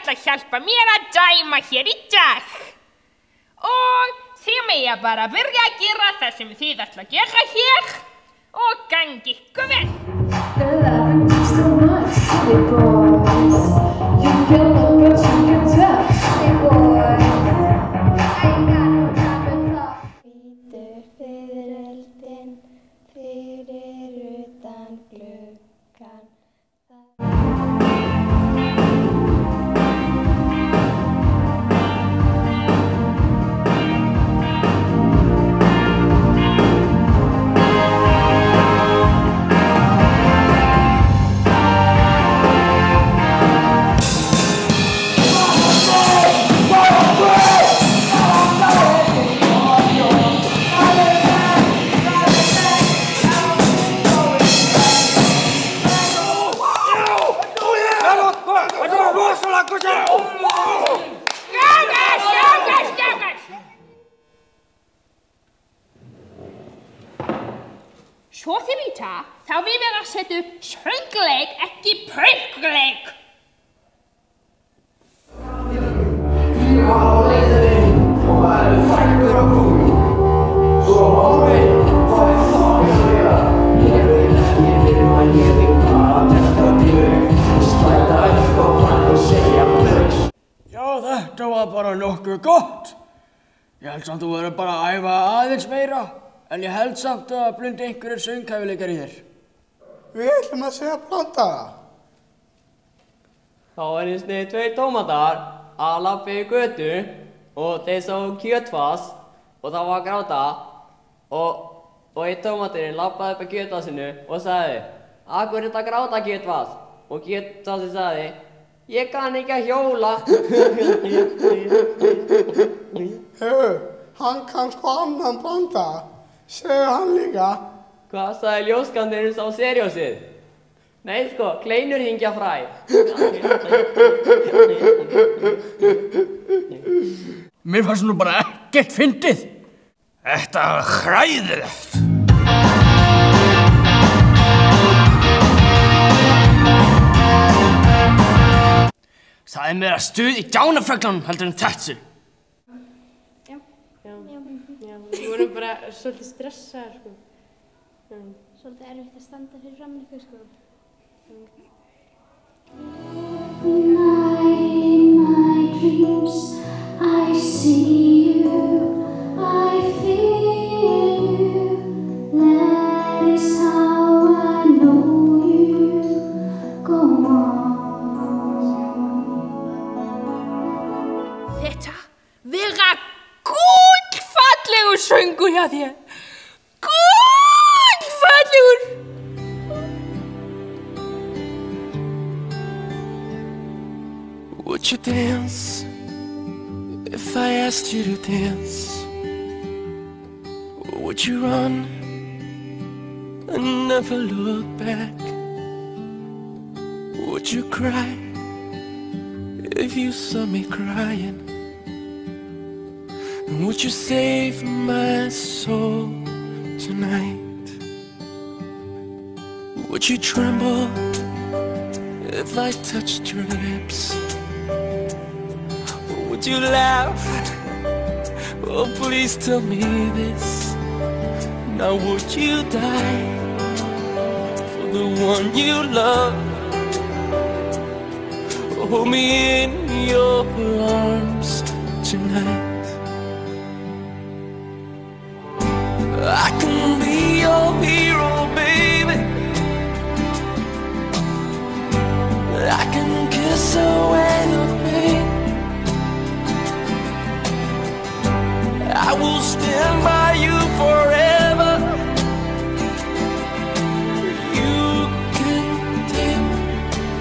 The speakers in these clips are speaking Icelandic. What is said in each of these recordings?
ætla að hjálpa mér að dæma hér í dag. Og þið mega bara byrja að gera það sem þið ætla að gera hér og gangi ykkur vel. The love is so much, silly boys. You can look but you can touch, silly boys. I ain't got no time to talk. Hvítur fiðrildinn fyrir utan gluggann. Svo þið vita, þá við verðum að setja upp söngleik, ekki pönkleik. Já, þetta var bara nokkuð gott. Ég held samt að þú verður bara að æfa aðeins meira. En ég held samt að blundi einhverjir sönghæfileikar í þér. Við ætlum að segja blanda. Þá einu sinni 2 tómatar að labba í götu og þeir sáu kjötfars og það var að gráta og einn tómaturinn labbaði upp að kjötfarsinu og sagði: "Af hverju er þetta að gráta, kjötfars?" Og kjötfarsinn sagði: "Ég kann ekki að hjóla." Hann kann sko annan blanda. Segðu hann líka. Hvað sagði ljóskandinn sá seriósið? Nei sko, kleinur hingja fræ. Mér fannst nú bara ekkert fyndið. Þetta var hræðilegt. Það er meira stuð í gjánafreglanum heldur en þessu. Við vorum bara svolítið stressaðar, sko. Svolítið erfitt að standa fyrir framan ykkur, sko. In my dreams I see you, I feel you. That is how I know you. Go on. Þetta vera gullfallegur söngur hjá þér. Gullfallegur. Would you dance if I asked you to dance? Or would you run and never look back? Would you cry if you saw me crying? And would you save my soul tonight? Would you tremble if I touched your lips? Or would you laugh? Oh, please tell me this. Now would you die for the one you love? Hold me in your arms tonight. I can be your hero, baby. I can kiss away the pain. I will stand by you forever. You can take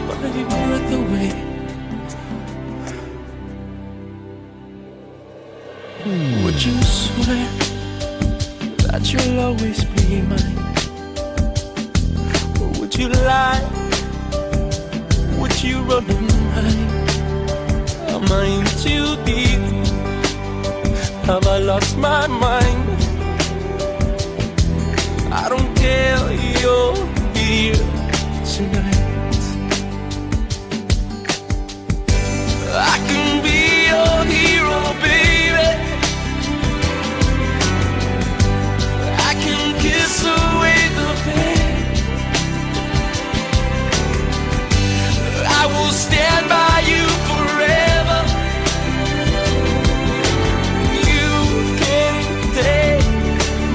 my breath away. Would you swear that you'll always be mine? Or would you lie? Would you run and hide? Am I in too deep? Have I lost my mind? I don't care, you're here tonight. I can be your hero, baby. I can kiss away the pain. I will stand by you forever. You can take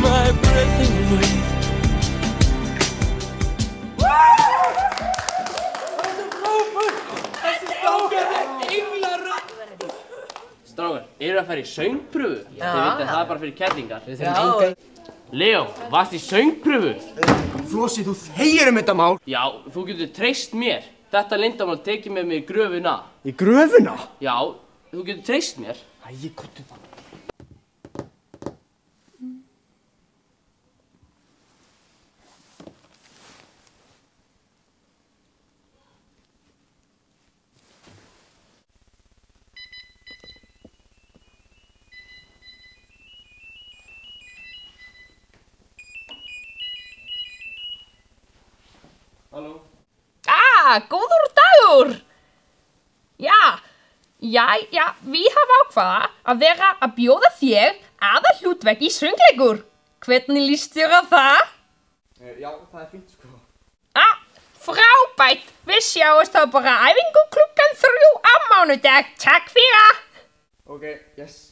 my breath away. Strákar, eru að fara í söngpröfu? Þið vitið að það bara fyrir kerlingar. Leo, varst í söngpröfu? Flossi, þú þegir þetta mál. Já, þú getur treyst mér. Þetta leyndarmál tekið með mig í gröfuna. Í gröfuna? Já, þú getur treyst mér. Æ, kottu það. Halló? Góður dagur! Já, við hafa ákvaða að vera að bjóða þér aðalhlutverk í söngleikur. Hvernig líst þér á það? Já, það fínt sko. Frábært! Við sjáumst þá bara æfingu klukkan 3 á mánudag. Takk fyrir! Ok, yes.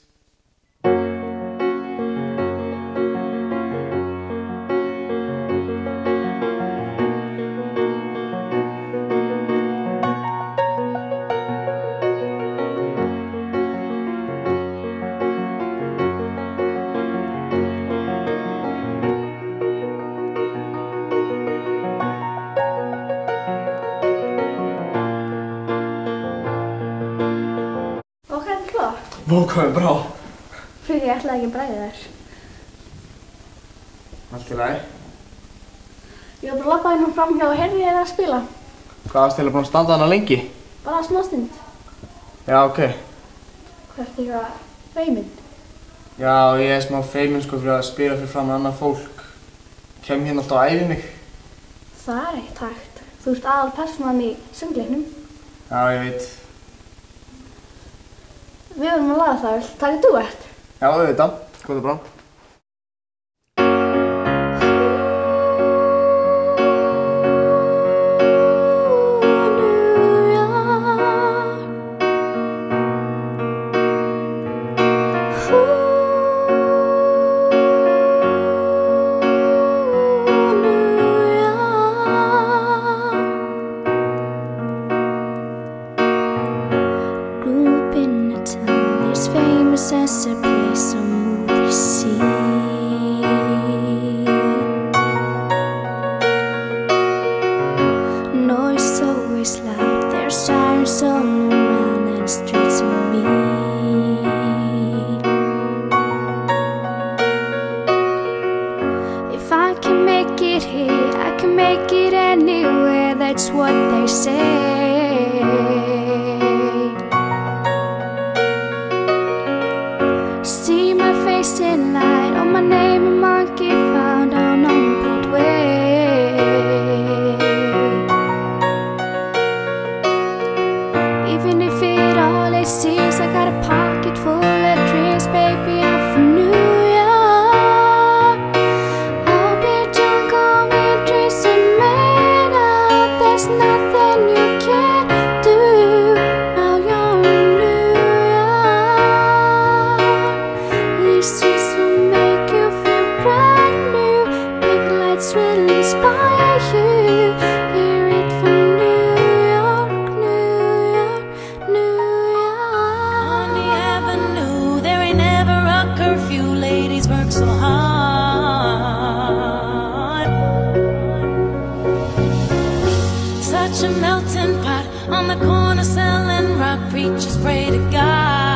Vá, hvað er bra? Fyrir ég ætlaði ekki að bræða þér. Allt í lagi. Ég var bara að labba hérna fram hjá og heyrði þér að spila. Hvað varst til að búin að standa hana lengi? Bara smá stund. Já, ok. Hvað ertu eitthvað feiminn? Já, ég er smá feiminn sko fyrir að spila fyrir fram annað fólk. Kem hérna alltaf að æfi mig. Það er ekkert hægt. Þú ert aðal persónan í söngleiknum. Já, ég veit. Við vorum að laga það, vilt taka duett? Já, auðvitað. Hvað er bra? As a place a movie scene. Noise always loud, there's sirens all around and streets of mean. If I can make it here, I can make it anywhere, that's what they say. See my face in light, on my name a monkey found on Broadway. Even if it all it seems, I got a pocket full of dreams, baby, I'm from New York. I'll be drunk on my dreams and made up, there's nothing you can't do. Now you're in New York. These streets will make you feel brand new. Big lights will inspire you. Hear it from New York, New York, New York. On the avenue, there ain't never a curfew. Ladies work so hard. Such a melting pot on the corner selling rock. Preachers pray to God.